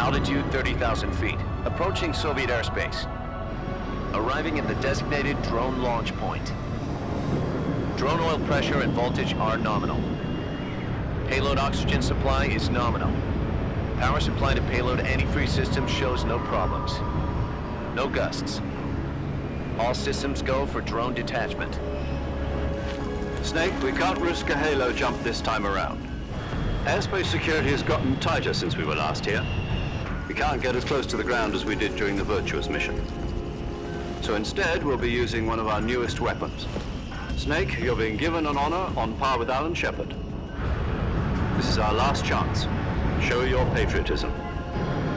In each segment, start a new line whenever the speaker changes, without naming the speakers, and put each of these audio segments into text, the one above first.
Altitude 30,000 feet. Approaching Soviet airspace. Arriving at the designated drone launch point. Drone oil pressure and voltage are nominal. Payload oxygen supply is nominal. Power supply to payload antifreeze system shows no problems. No gusts. All systems go for drone detachment.
Snake, we can't risk a halo jump this time around. Airspace security has gotten tighter since we were last here. We can't get as close to the ground as we did during the Virtuous mission. So instead, we'll be using one of our newest weapons. Snake, you're being given an honor on par with Alan Shepard. This is our last chance. Show your patriotism.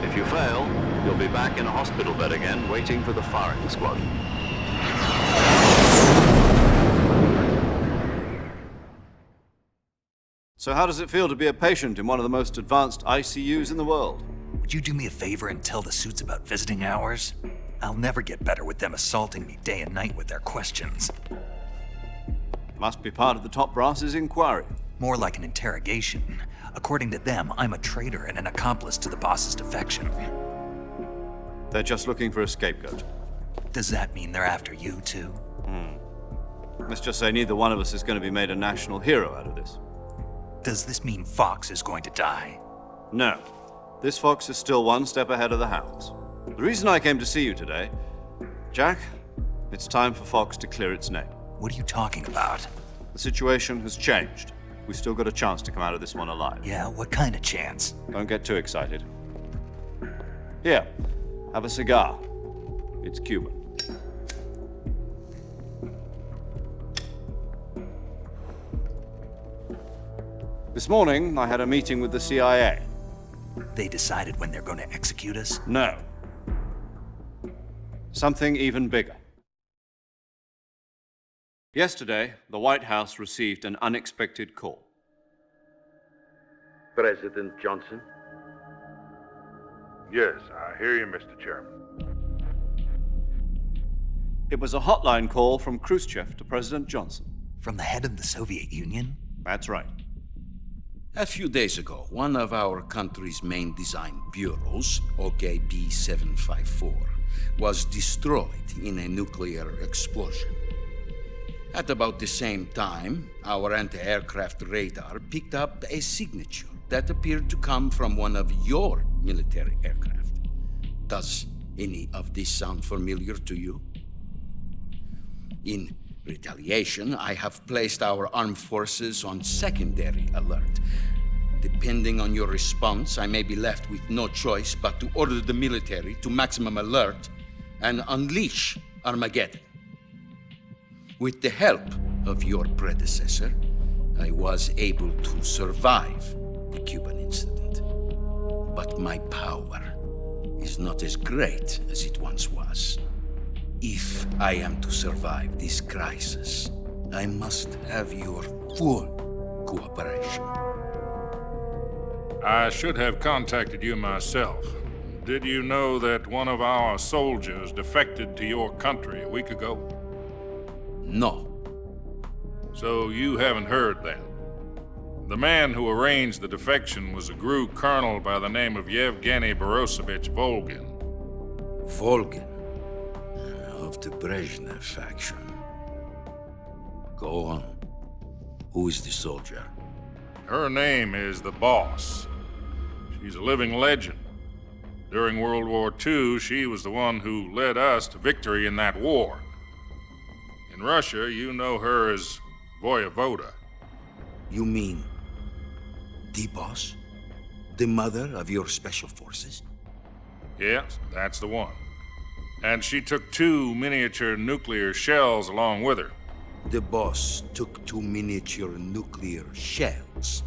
If you fail, you'll be back in a hospital bed again, waiting for the firing squad.
So how does it feel to be a patient in one of the most advanced ICUs in the world?
Would you do me a favor and tell the suits about visiting hours? I'll never get better with them assaulting me day and night with their questions.
Must be part of the top brass's inquiry.
More like an interrogation. According to them, I'm a traitor and an accomplice to the boss's defection.
They're just looking for a scapegoat.
Does that mean they're after you, too?
Let's just say neither one of us is going to be made a national hero out of this.
Does this mean Fox is going to die?
No. This fox is still one step ahead of the hounds. The reason I came to see you today, Jack, it's time for Fox to clear its name.
What are you talking about?
The situation has changed. We've still got a chance to come out of this one alive.
Yeah, what kind of chance?
Don't get too excited. Here, have a cigar. It's Cuban. This morning, I had a meeting with the CIA.
They decided when they're going to execute us?
No. Something even bigger. Yesterday, the White House received an unexpected call.
President Johnson?
Yes, I hear you, Mr. Chairman.
It was a hotline call from Khrushchev to President Johnson.
From the head of the Soviet Union?
That's right.
A few days ago, one of our country's main design bureaus, OKB 754, was destroyed in a nuclear explosion. At about the same time, our anti-aircraft radar picked up a signature that appeared to come from one of your military aircraft. Does any of this sound familiar to you? In retaliation, I have placed our armed forces on secondary alert. Depending on your response, I may be left with no choice but to order the military to maximum alert and unleash Armageddon. With the help of your predecessor, I was able to survive the Cuban incident. But my power is not as great as it once was. If I am to survive this crisis, I must have your full cooperation.
I should have contacted you myself. Did you know that one of our soldiers defected to your country a week ago?
No.
So you haven't heard then. The man who arranged the defection was a GRU colonel by the name of Yevgeny Borosovich Volgin.
Volgin, of the Brezhnev faction. Go on. Who is the soldier?
Her name is the Boss. She's a living legend. During World War II, she was the one who led us to victory in that war. In Russia, you know her as Voyevoda.
You mean the boss? The mother of your special forces?
Yes, that's the one. And she took 2 miniature nuclear shells along with her.
The boss took 2 miniature nuclear shells.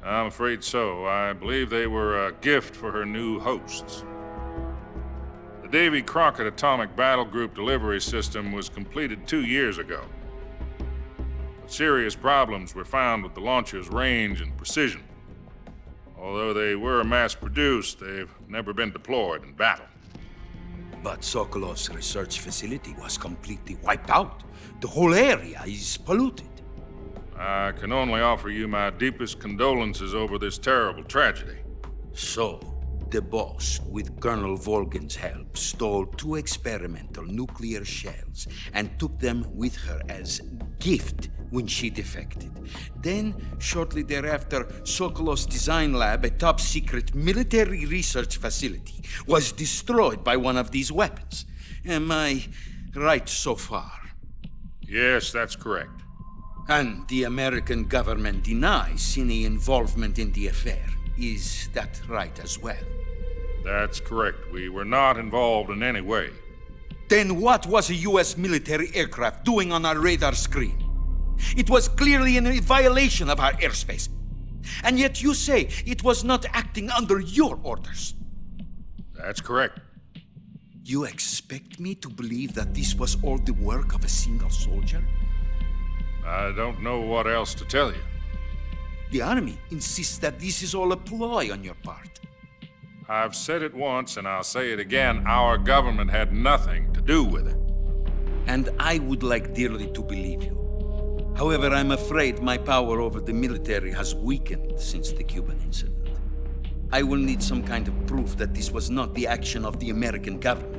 I'm afraid so. I believe they were a gift for her new hosts. The Davy Crockett Atomic Battle Group delivery system was completed 2 years ago. But serious problems were found with the launcher's range and precision. Although they were mass-produced, they've never been deployed in battle.
But Sokolov's research facility was completely wiped out. The whole area is polluted.
I can only offer you my deepest condolences over this terrible tragedy.
So, The boss, with Colonel Volgin's help, stole 2 experimental nuclear shells and took them with her as gift when she defected. Then, shortly thereafter, Sokolov's design lab, a top-secret military research facility, was destroyed by one of these weapons. Am I right so far?
Yes, that's correct.
And the American government denies any involvement in the affair. Is that right as well?
That's correct. We were not involved in any way.
Then what was a U.S. military aircraft doing on our radar screen? It was clearly in a violation of our airspace. And yet you say it was not acting under your orders.
That's correct.
You expect me to believe that this was all the work of a single soldier?
I don't know what else to tell you.
The army insists that this is all a ploy on your part.
I've said it once, and I'll say it again. Our government had nothing to do with it.
And I would like dearly to believe you. However, I'm afraid my power over the military has weakened since the Cuban incident. I will need some kind of proof that this was not the action of the American government.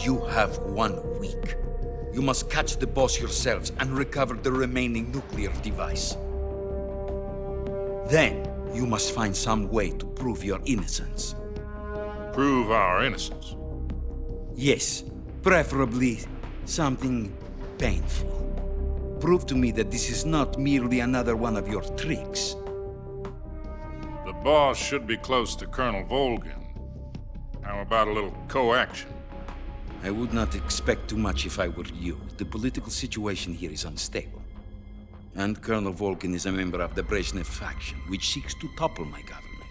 You have 1 week. You must catch the boss yourselves and recover the remaining nuclear device. Then, you must find some way to prove your innocence.
Prove our innocence.
Yes, preferably something painful. Prove to me that this is not merely another one of your tricks.
The boss should be close to Colonel Volgin. How about a little co-action?
I would not expect too much if I were you. The political situation here is unstable. And Colonel Volgin is a member of the Brezhnev faction, which seeks to topple my government.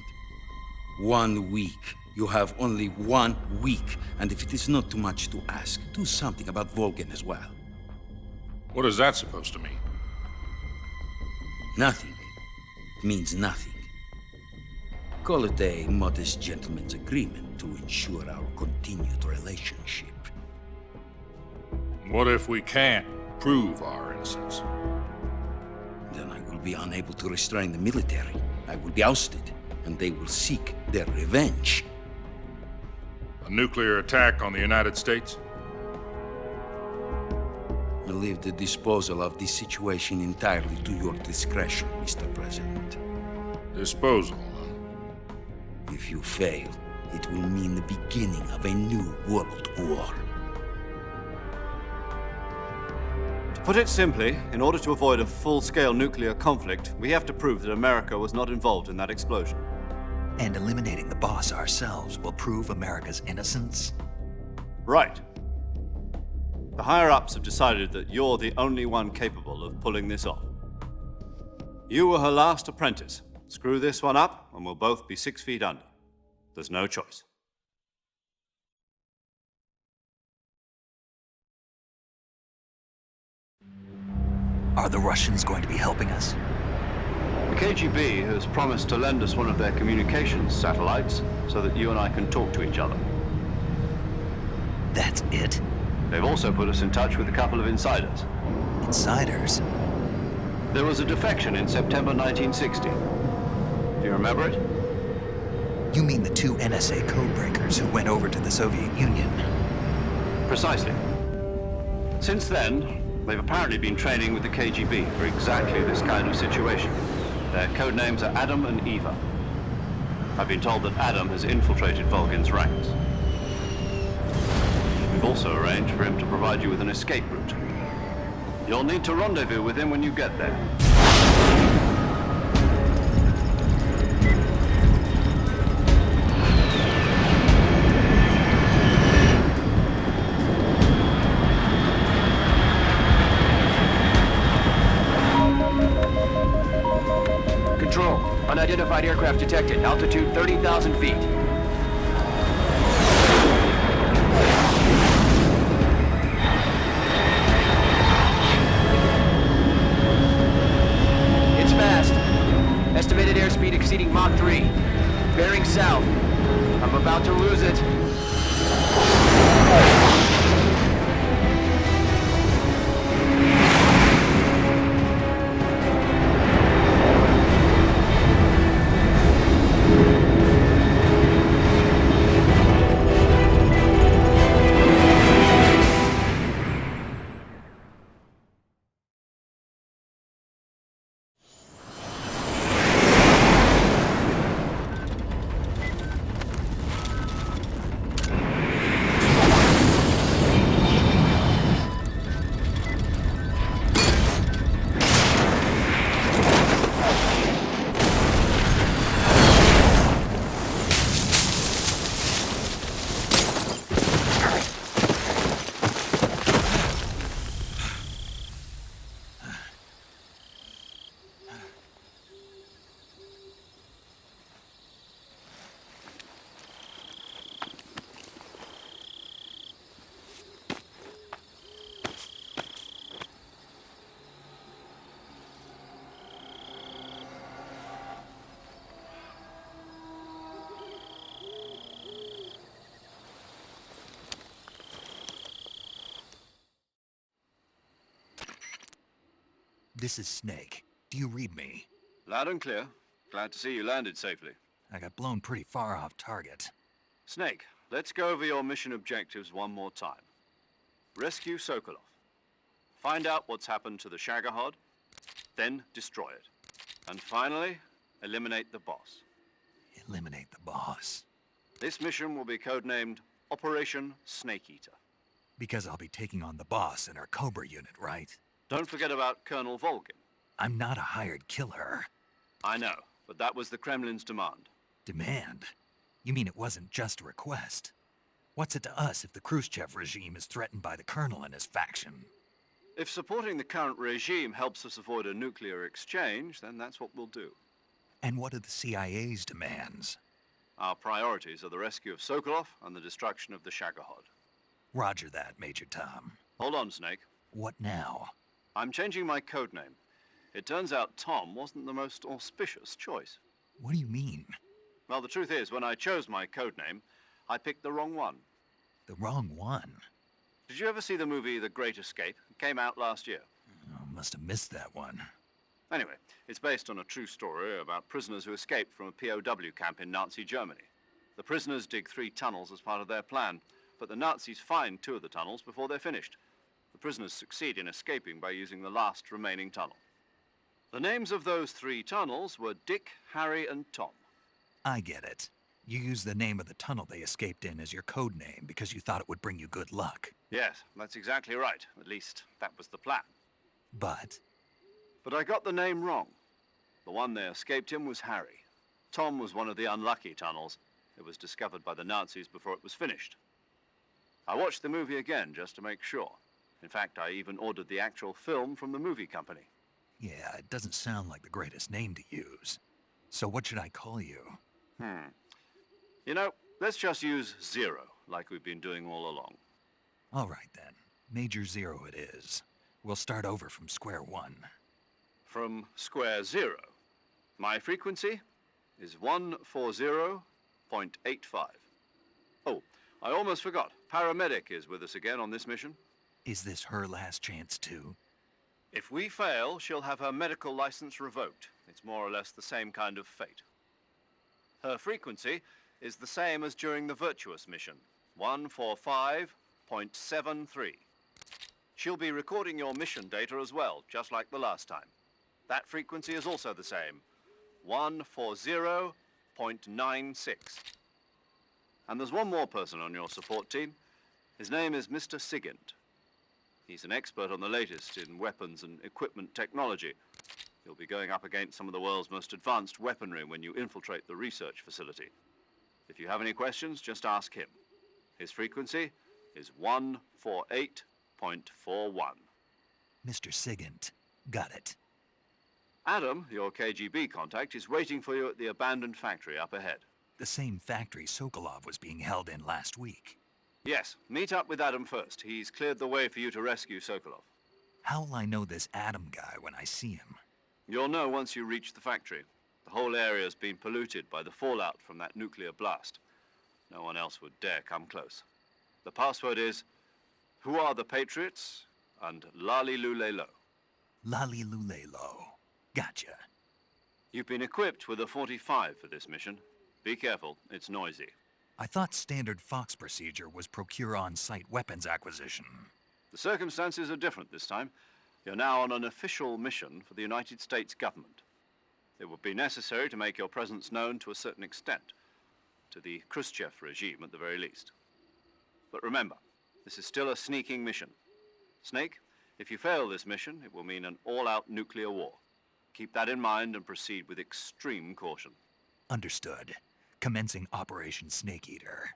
1 week. You have only 1 week. And if it is not too much to ask, do something about Volgin as well.
What is that supposed to mean?
Nothing. It means nothing. Call it a modest gentleman's agreement to ensure our continued relationship.
What if we can't prove our innocence?
Then I will be unable to restrain the military. I will be ousted, and they will seek their revenge.
A nuclear attack on the United States?
I leave the disposal of this situation entirely to your discretion, Mr. President.
Disposal.
If you fail, it will mean the beginning of a new world war.
To put it simply, in order to avoid a full-scale nuclear conflict, we have to prove that America was not involved in that explosion.
And eliminating the boss ourselves will prove America's innocence?
Right. The higher-ups have decided that you're the only one capable of pulling this off. You were her last apprentice. Screw this one up, and we'll both be 6 feet under. There's no choice.
Are the Russians going to be helping us?
The KGB has promised to lend us one of their communications satellites so that you and I can talk to each other.
That's it?
They've also put us in touch with a couple of insiders.
Insiders?
There was a defection in September 1960. Do you remember it?
You mean the 2 NSA codebreakers who went over to the Soviet Union?
Precisely. Since then, they've apparently been training with the KGB for exactly this kind of situation. Their code names are Adam and Eva. I've been told that Adam has infiltrated Volgin's ranks. We've also arranged for him to provide you with an escape route. You'll need to rendezvous with him when you get there.
Control. Unidentified aircraft detected. Altitude 30,000 feet. It's fast. Estimated airspeed exceeding Mach 3. Bearing south. I'm about to lose it.
This is Snake. Do you read me?
Loud and clear. Glad to see you landed safely.
I got blown pretty far off target.
Snake, let's go over your mission objectives one more time. Rescue Sokolov. Find out what's happened to the Shagohod, then destroy it. And finally, eliminate the boss.
Eliminate the boss.
This mission will be codenamed Operation Snake Eater.
Because I'll be taking on the boss in our Cobra unit, right?
Don't forget about Colonel Volgin.
I'm not a hired killer.
I know, but that was the Kremlin's demand.
Demand? You mean it wasn't just a request? What's it to us if the Khrushchev regime is threatened by the Colonel and his faction?
If supporting the current regime helps us avoid a nuclear exchange, then that's what we'll do.
And what are the CIA's demands?
Our priorities are the rescue of Sokolov and the destruction of the Shagohod.
Roger that, Major Tom.
Hold on, Snake.
What now?
I'm changing my codename. It turns out Tom wasn't the most auspicious choice.
What do you mean?
Well, the truth is, when I chose my codename, I picked the wrong one.
The wrong one?
Did you ever see the movie The Great Escape? It came out last year.
Oh, must have missed that one.
Anyway, it's based on a true story about prisoners who escaped from a POW camp in Nazi Germany. The prisoners dig 3 tunnels as part of their plan, but the Nazis find 2 of the tunnels before they're finished. The prisoners succeed in escaping by using the last remaining tunnel. The names of those 3 tunnels were Dick, Harry, and Tom.
I get it. You used the name of the tunnel they escaped in as your code name because you thought it would bring you good luck.
Yes, that's exactly right. At least, that was the plan.
But
But I got the name wrong. The one they escaped in was Harry. Tom was one of the unlucky tunnels. It was discovered by the Nazis before it was finished. I watched the movie again just to make sure. In fact, I even ordered the actual film from the movie company.
yeah, it doesn't sound like the greatest name to use. So what should I call you?
You know, let's just use Zero, like we've been doing all along.
All right then. Major Zero it is. We'll start over from square one.
From square 0. My frequency is 140.85. Oh, I almost forgot. Paramedic is with us again on this mission.
Is this her last chance too?
If we fail, she'll have her medical license revoked. It's more or less the same kind of fate. Her frequency is the same as during the Virtuous mission, 145.73. She'll be recording your mission data as well, just like the last time. That frequency is also the same, 140.96. And there's one more person on your support team. His name is Mr. Sigint. He's an expert on the latest in weapons and equipment technology. You'll be going up against some of the world's most advanced weaponry when you infiltrate the research facility. If you have any questions, just ask him. His frequency is 148.41.
Mr. Sigint. Got it.
Adam, your KGB contact, is waiting for you at the abandoned factory up ahead.
The same factory Sokolov was being held in last week.
Yes, meet up with Adam first. He's cleared the way for you to rescue Sokolov.
How will I know this Adam guy when I see him?
You'll know once you reach the factory. The whole area's been polluted by the fallout from that nuclear blast. No one else would dare come close. The password is, "Who are the Patriots?" and "Lali Lule Lo."
Lali Lulelo. Gotcha.
You've been equipped with a 45 for this mission. Be careful, it's noisy.
I thought standard Fox procedure was procure on-site weapons acquisition.
The circumstances are different this time. You're now on an official mission for the United States government. It would be necessary to make your presence known to a certain extent, to the Khrushchev regime at the very least. But remember, this is still a sneaking mission. Snake, if you fail this mission, it will mean an all-out nuclear war. Keep that in mind and proceed with extreme caution.
Understood. Commencing Operation Snake Eater.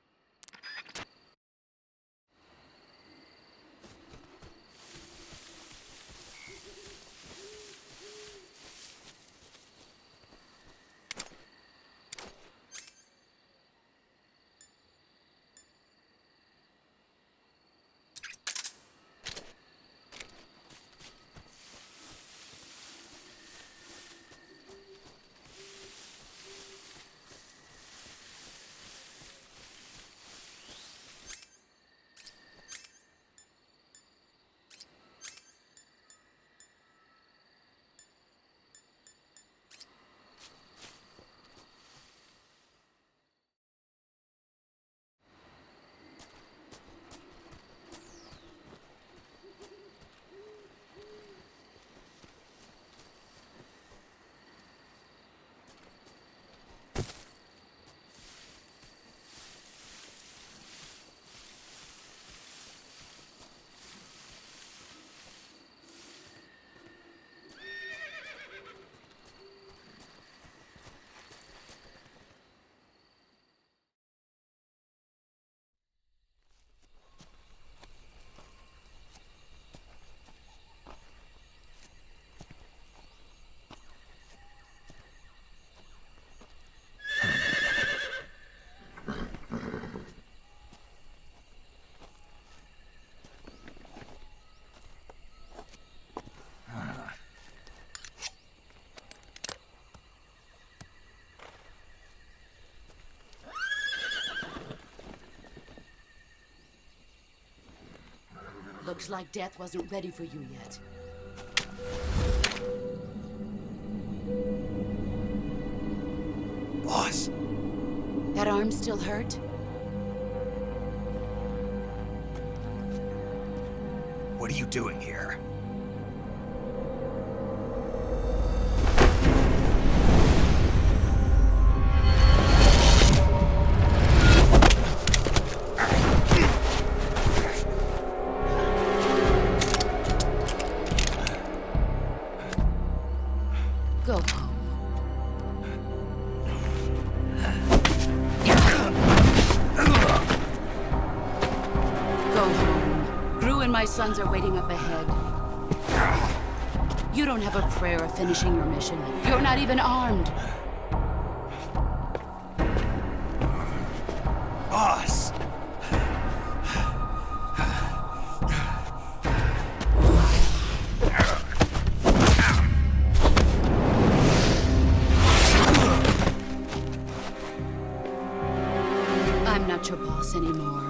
Looks like death wasn't ready for you yet.
Boss,
That arm still hurt?
what are you doing here?
Go home. Go home. Gru and my sons are waiting up ahead. You don't have a prayer of finishing your mission. You're not even armed.
Boss!
I'm not your boss anymore.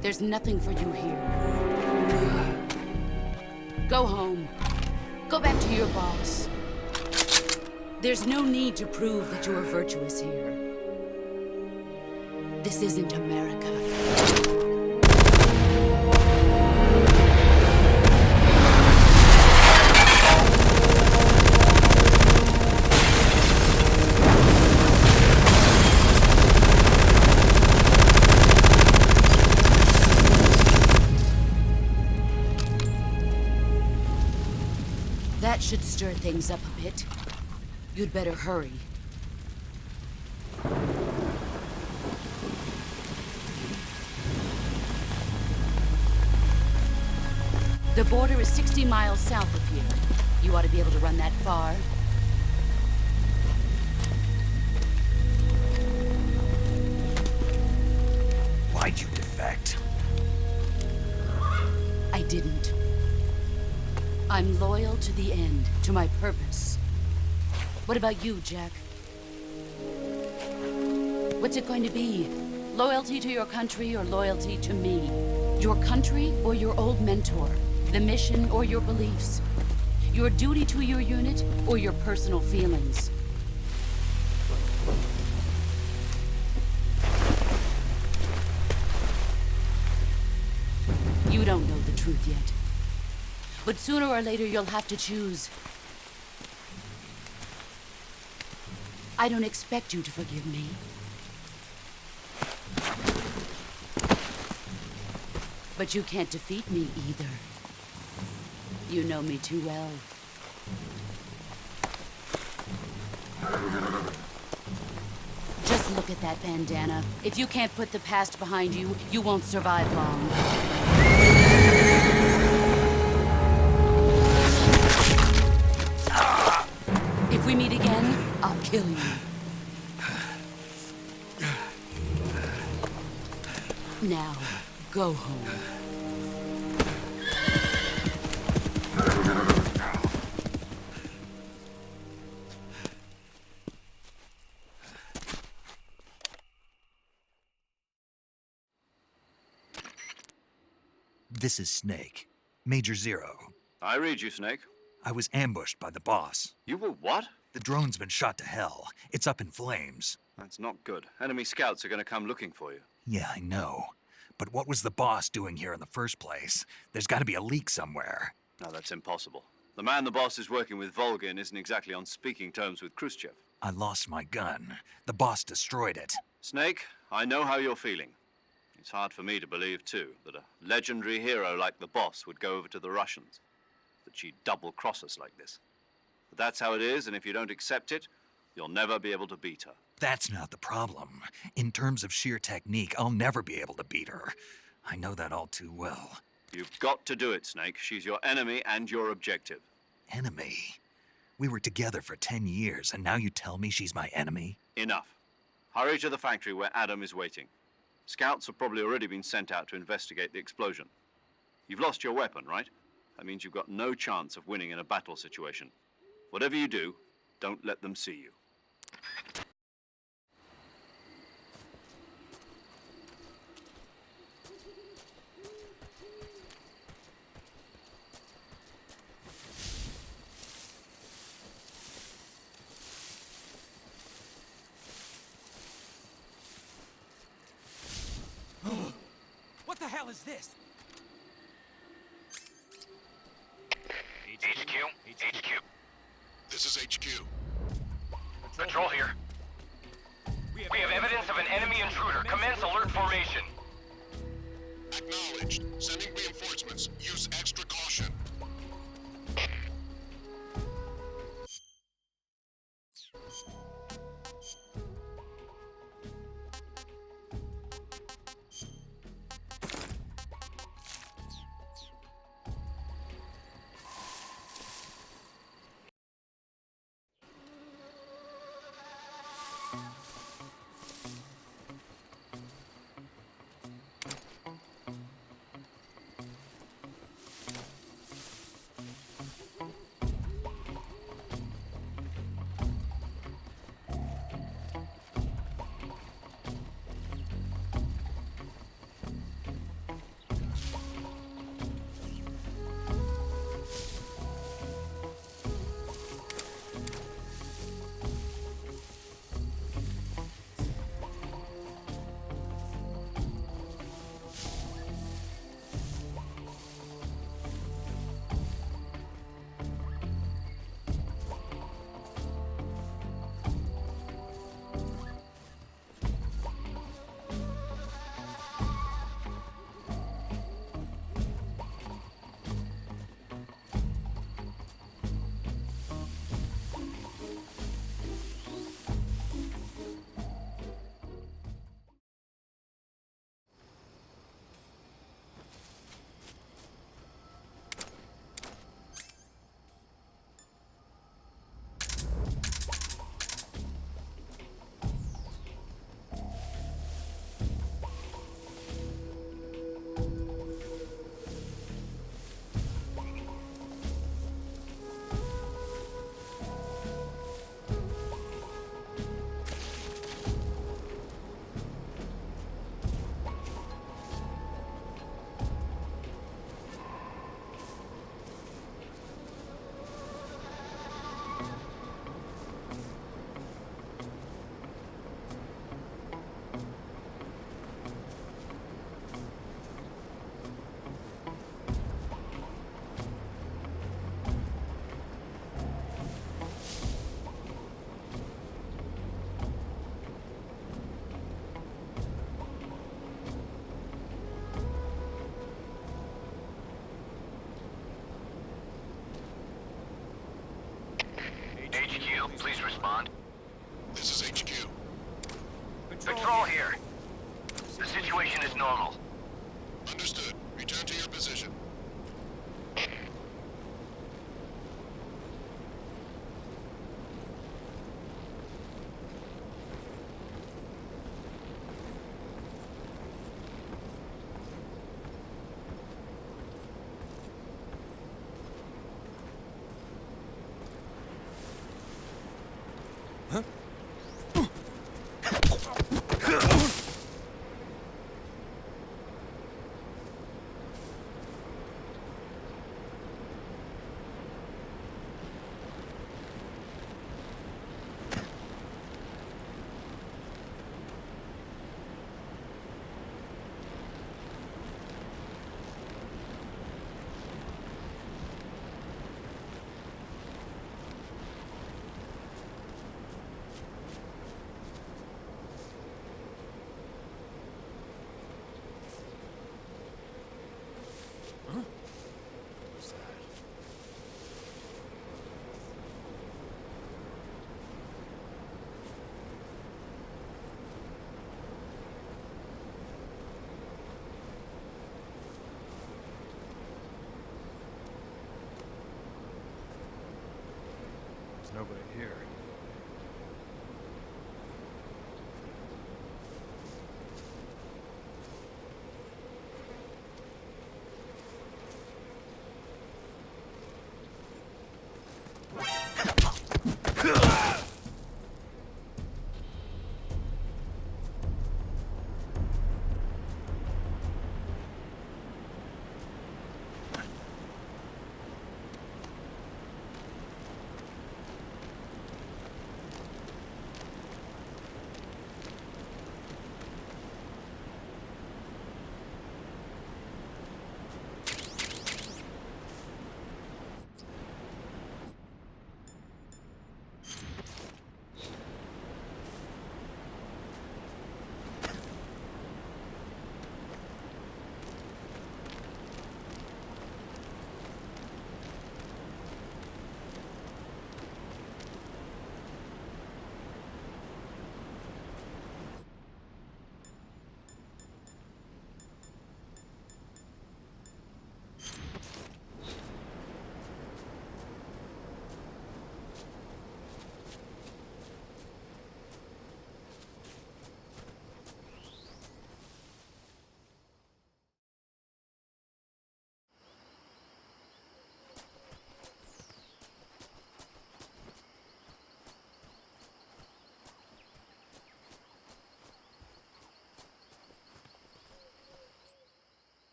There's nothing for you here. Go home. Go back to your boss. There's no need to prove that you are virtuous here. This isn't America. That should stir things up a bit. You'd better hurry. The border is 60 miles south of here. You ought to be able to run that far.
Why'd you defect?
I didn't. I'm loyal to the end, to my purpose. What about you, Jack? What's it going to be? Loyalty to your country or loyalty to me? Your country or your old mentor? The mission or your beliefs? Your duty to your unit or your personal feelings? You don't know the truth yet. But sooner or later, you'll have to choose. I don't expect you to forgive me. But you can't defeat me either. You know me too well. Just look at that bandana. If you can't put the past behind you, you won't survive long. If we meet again, I'll kill you. Now, go home.
This is Snake. Major Zero.
I read you, Snake.
I was ambushed by the boss.
You were what?
The drone's been shot to hell. It's up in flames.
That's not good. Enemy scouts are going to come looking for you.
Yeah, I know. But what was the boss doing here in the first place? There's got to be a leak somewhere.
No, that's impossible. The man the boss is working with, Volgin, isn't exactly on speaking terms with Khrushchev.
I lost my gun. The boss destroyed it.
Snake, I know how you're feeling. It's hard for me to believe, too, that a legendary hero like the boss would go over to the Russians. That she'd double-cross us like this. But that's how it is, and if you don't accept it, you'll never be able to beat her.
That's not the problem. In terms of sheer technique, I'll never be able to beat her. I know that all too well.
You've got to do it, Snake. She's your enemy and your objective.
Enemy? We were together for 10 years, and now you tell me she's my enemy?
Enough. Hurry to the factory where Adam is waiting. Scouts have probably already been sent out to investigate the explosion. You've lost your weapon, right? That means you've got no chance of winning in a battle situation. Whatever you do, don't let them see you.
hell is this?
HQ. This is HQ. Patrol here. We have evidence of an enemy intruder. Commence alert formation. Acknowledged. Sending reinforcements. Use extra caution. HQ, please respond. This is HQ. Patrol here. The situation is normal. Understood. Return to your position.
There's nobody here.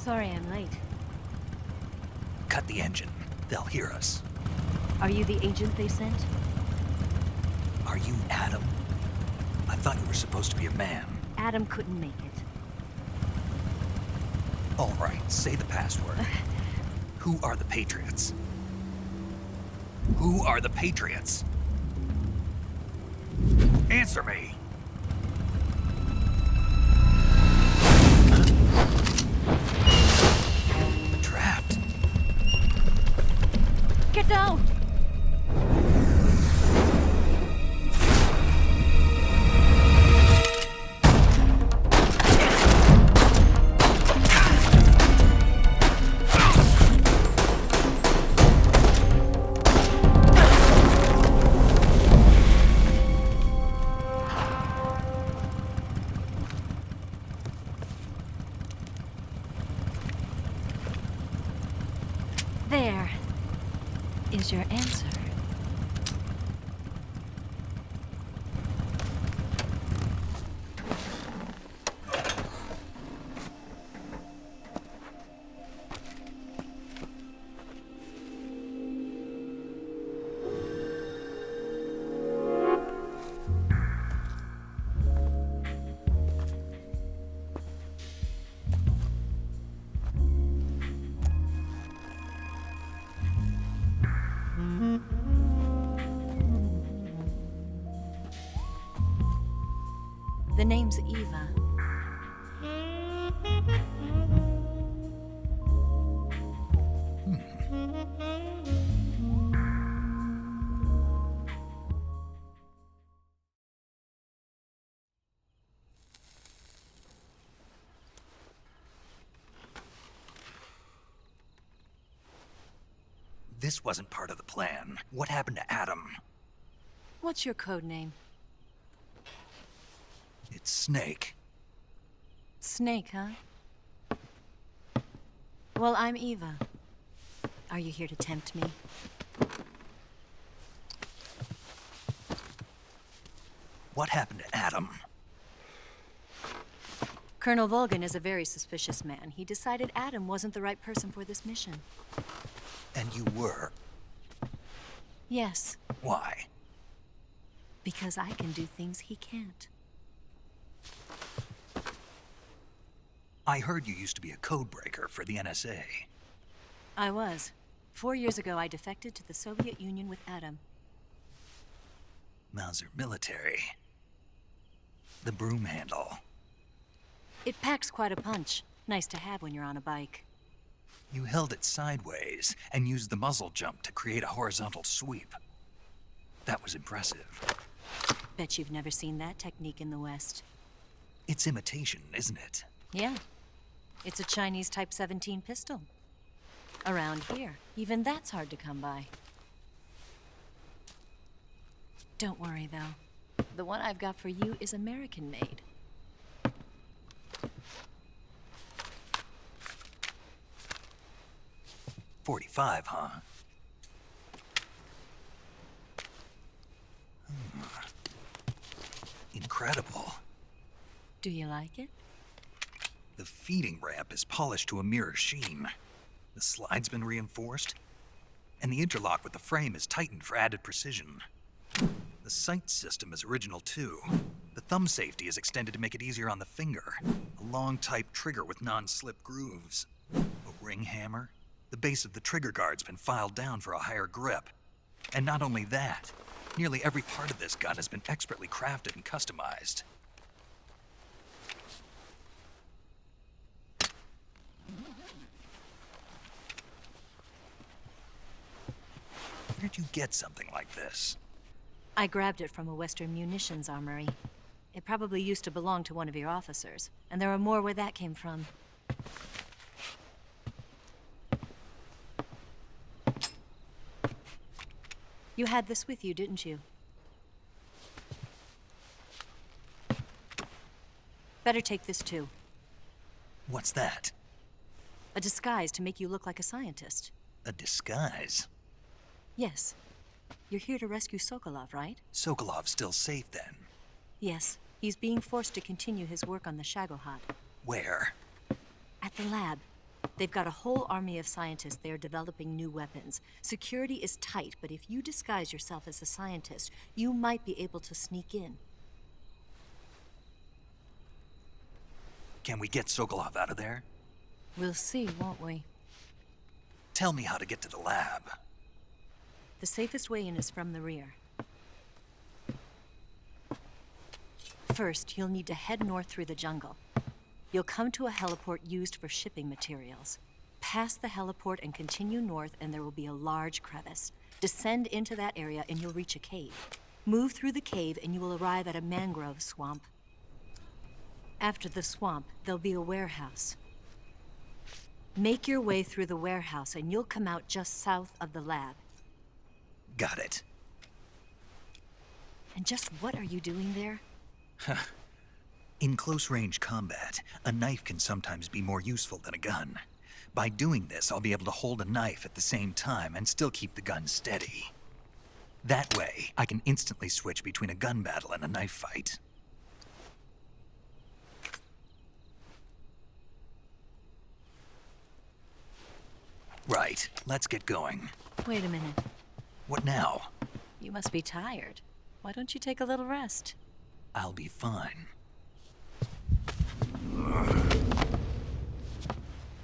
Sorry I'm late.
Cut the engine. They'll hear us.
Are you the agent they sent?
Are you Adam? I thought you were supposed to be a man.
Adam couldn't make it.
All right, say the password. Who are the Patriots? Who are the Patriots? Answer me! Trapped.
Get down! There is your answer. The name's Eva.
This wasn't part of the plan. What happened to Adam?
What's your code name?
It's Snake.
Snake, huh? Well, I'm Eva. Are you here to tempt me?
What happened to Adam?
Colonel Volgin is a very suspicious man. He decided Adam wasn't the right person for this mission.
And you were.
Yes,
Why?
because I can do things he can't.
I heard you used to be a codebreaker for the NSA.
I was. 4 years ago, I defected to the Soviet Union with Adam.
Mauser military. The broom handle.
It packs quite a punch. Nice to have when you're on a bike.
You held it sideways and used the muzzle jump to create a horizontal sweep. That was impressive.
Bet you've never seen that technique in the West.
It's imitation, isn't it?
Yeah. It's a Chinese Type 17 pistol. Around here, even that's hard to come by. Don't worry, though. The one I've got for you is American-made.
.45, huh? Incredible.
Do you like it?
The feeding ramp is polished to a mirror sheen. The slide's been reinforced, and the interlock with the frame is tightened for added precision. The sight system is original too. The thumb safety is extended to make it easier on the finger. A long type trigger with non-slip grooves. A ring hammer. The base of the trigger guard's been filed down for a higher grip. And not only that, nearly every part of this gun has been expertly crafted and customized. Where'd you get something like this?
I grabbed it from a Western munitions armory. It probably used to belong to one of your officers, and there are more where that came from. You had this with you, didn't you? Better take this too.
What's that?
A disguise to make you look like a scientist.
A disguise?
Yes. You're here to rescue Sokolov, right?
Sokolov's still safe then?
Yes. He's being forced to continue his work on the Shagohod.
Where?
At the lab. They've got a whole army of scientists there developing new weapons. Security is tight, but if you disguise yourself as a scientist, you might be able to sneak in.
Can we get Sokolov out of there?
We'll see, won't we?
Tell me how to get to the lab.
The safest way in is from the rear. First, you'll need to head north through the jungle. You'll come to a heliport used for shipping materials. Pass the heliport and continue north, and there will be a large crevice. Descend into that area, and you'll reach a cave. Move through the cave, and you will arrive at a mangrove swamp. After the swamp, there'll be a warehouse. Make your way through the warehouse, and you'll come out just south of the lab.
Got it.
And just what are you doing there?
In close-range combat, a knife can sometimes be more useful than a gun. By doing this, I'll be able to hold a knife at the same time and still keep the gun steady. That way, I can instantly switch between a gun battle and a knife fight. Right, let's get going.
Wait a minute.
What now?
You must be tired. Why don't you take a little rest?
I'll be fine.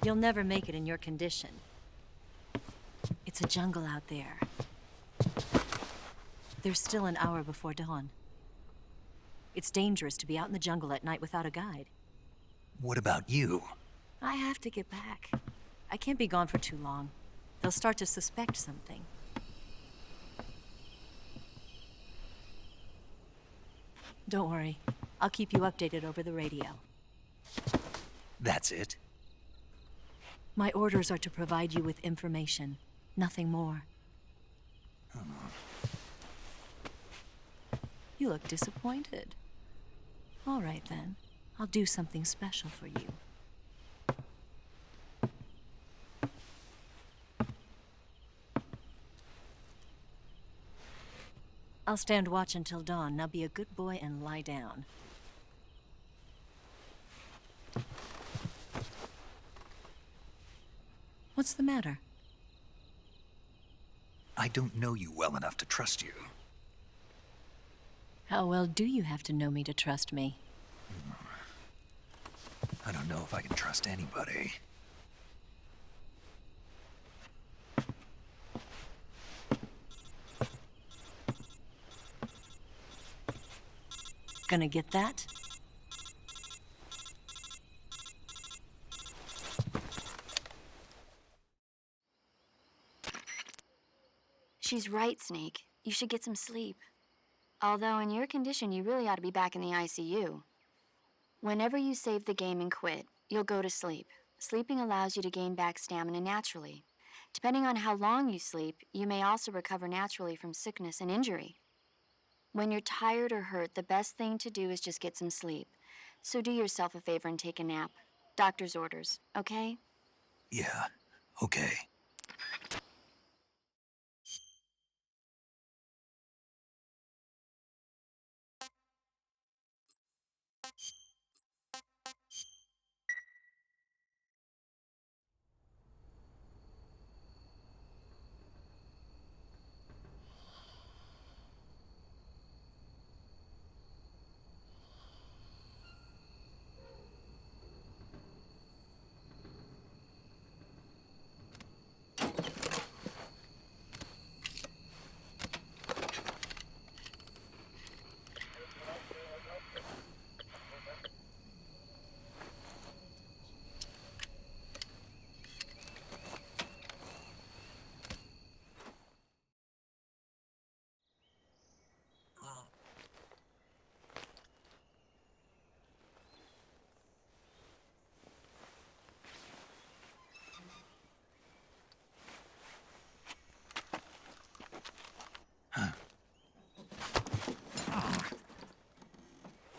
You'll never make it in your condition. It's a jungle out there. There's still an hour before dawn. It's dangerous to be out in the jungle at night without a guide.
What about you?
I have to get back. I can't be gone for too long. They'll start to suspect something. Don't worry. I'll keep you updated over the radio.
That's it?
My orders are to provide you with information. Nothing more. You look disappointed. All right, then. I'll do something special for you. I'll stand watch until dawn. Now be a good boy and lie down. What's the matter?
I don't know you well enough to trust you.
How well do you have to know me to trust me?
I don't know if I can trust anybody.
Gonna get that?
She's right, Snake. You should get some sleep. Although in your condition, you really ought to be back in the ICU. Whenever you save the game and quit, you'll go to sleep. Sleeping allows you to gain back stamina naturally. Depending on how long you sleep, you may also recover naturally from sickness and injury. When you're tired or hurt, the best thing to do is just get some sleep. So do yourself a favor and take a nap. Doctor's orders, okay?
Yeah, okay.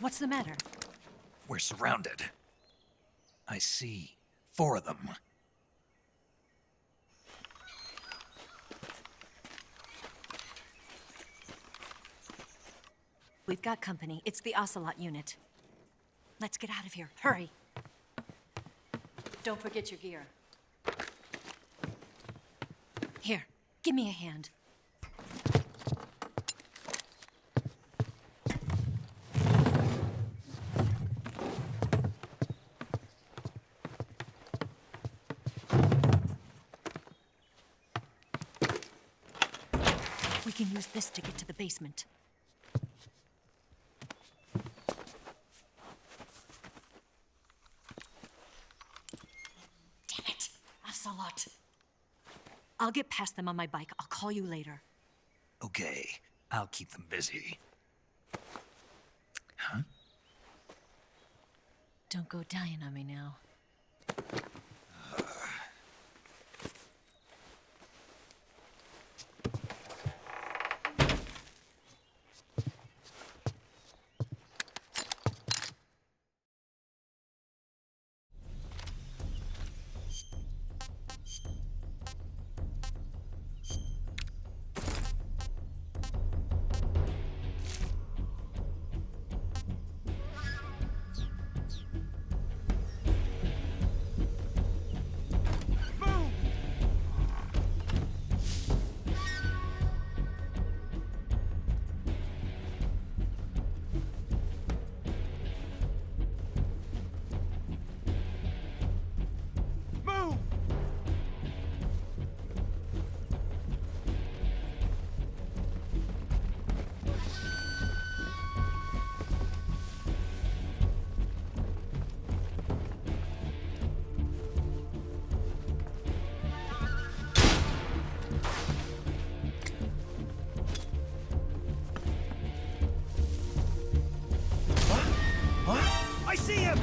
What's the matter?
We're surrounded. I see 4 of them.
We've got company. It's the Ocelot unit. Let's get out of here. Hurry. Don't forget your gear. Here, give me a hand. We can use this to get to the basement. Damn it, Ocelot. I'll get past them on my bike. I'll call you later.
Okay, I'll keep them busy. Huh?
Don't go dying on me now.
I see him!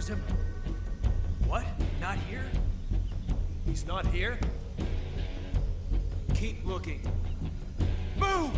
Him? What? Not here? He's not here? Keep looking. Move!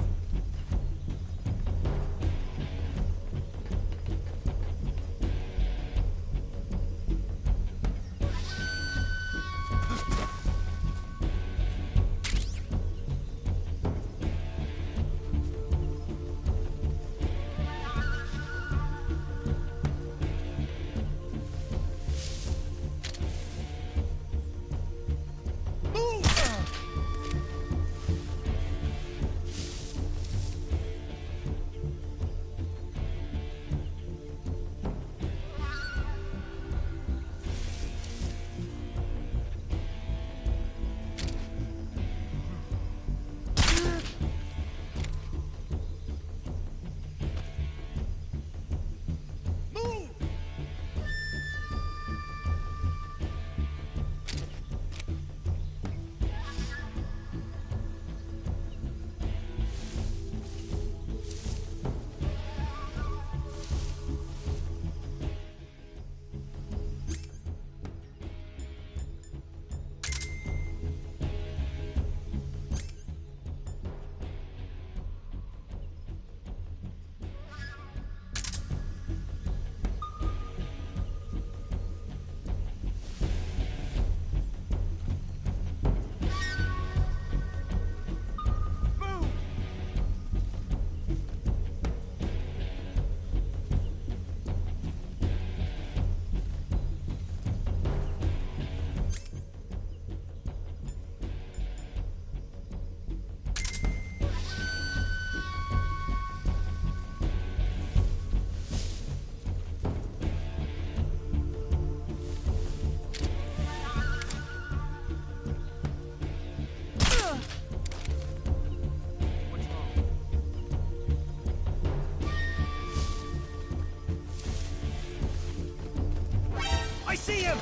I see him!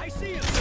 I see him!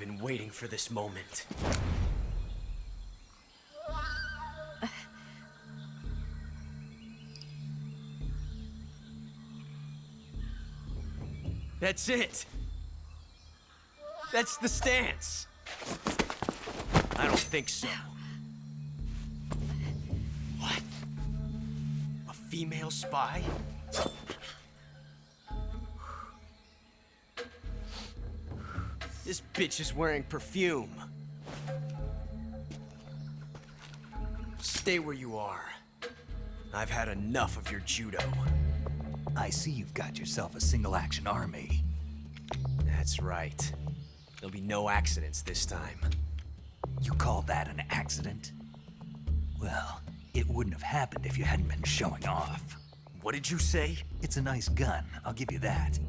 been waiting for this moment. That's it. That's the stance. I don't think so. What? A female spy? This bitch is wearing perfume. Stay where you are. I've had enough of your judo.
I see you've got yourself a single-action army.
That's right. There'll be no accidents this time.
You call that an accident? Well, it wouldn't have happened if you hadn't been showing off.
What did you say?
It's a nice gun, I'll give you that.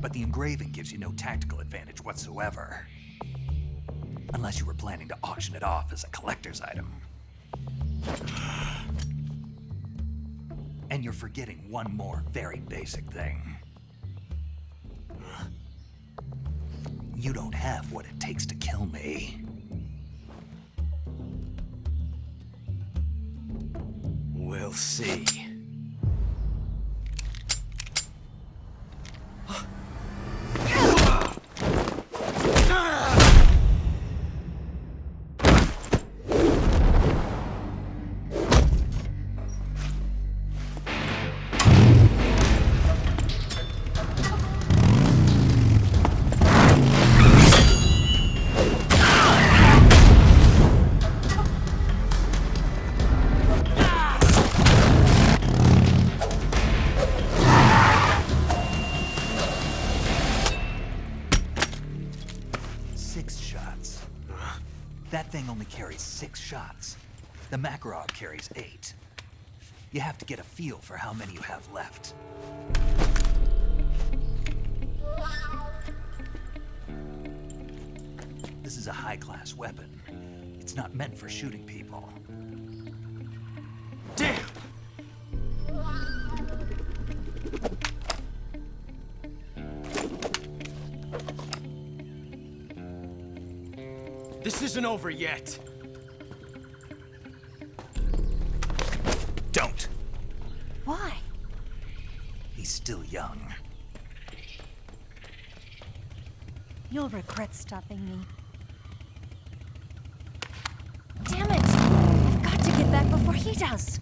But the engraving gives you no tactical advantage whatsoever. Unless you were planning to auction it off as a collector's item. And you're forgetting one more very basic thing. You don't have what it takes to kill me.
We'll see.
That thing only carries 6 shots. The Makarov carries 8. You have to get a feel for how many you have left. This is a high-class weapon. It's not meant for shooting people.
Damn! This isn't over yet.
Don't.
Why?
He's still young.
You'll regret stopping me. Damn it! I've got to get back before he does.